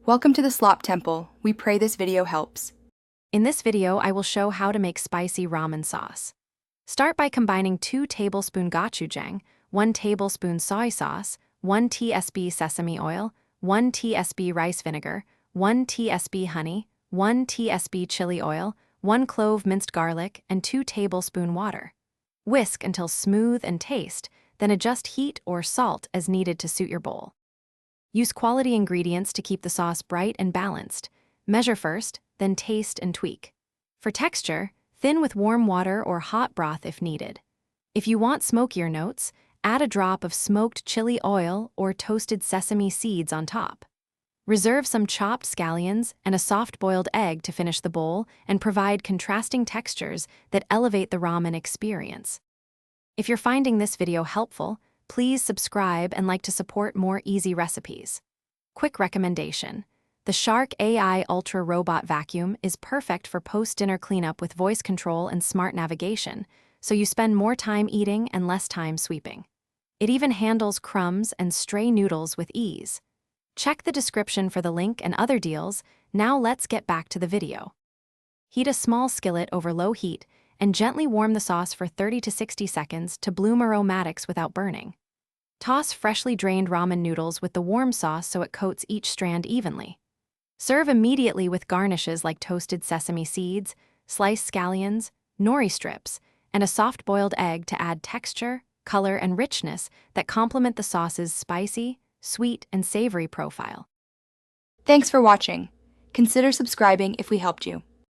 Welcome to the Slop Temple. We pray this video helps. In this video, I will show how to make spicy ramen sauce. Start by combining 2 tablespoon gochujang, 1 tablespoon soy sauce, 1 tsp sesame oil, 1 tsp rice vinegar, 1 tsp honey, 1 tsp chili oil, 1 clove minced garlic, and 2 tablespoon water. Whisk until smooth and taste, then adjust heat or salt as needed to suit your bowl. Use quality ingredients to keep the sauce bright and balanced. Measure first, then taste and tweak. For texture, thin with warm water or hot broth if needed. If you want smokier notes, add a drop of smoked chili oil or toasted sesame seeds on top. Reserve some chopped scallions and a soft-boiled egg to finish the bowl and provide contrasting textures that elevate the ramen experience. If you're finding this video helpful, please subscribe and like to support more easy recipes. Quick recommendation: the Shark AI Ultra Robot Vacuum is perfect for post-dinner cleanup with voice control and smart navigation, so you spend more time eating and less time sweeping. It even handles crumbs and stray noodles with ease. Check the description for the link and other deals. Now let's get back to the video. Heat a small skillet over low heat and gently warm the sauce for 30 to 60 seconds to bloom aromatics without burning. Toss freshly drained ramen noodles with the warm sauce so it coats each strand evenly. Serve immediately with garnishes like toasted sesame seeds, sliced scallions, nori strips, and a soft-boiled egg to add texture, color, and richness that complement the sauce's spicy, sweet, and savory profile. Thanks for watching. Consider subscribing if we helped you.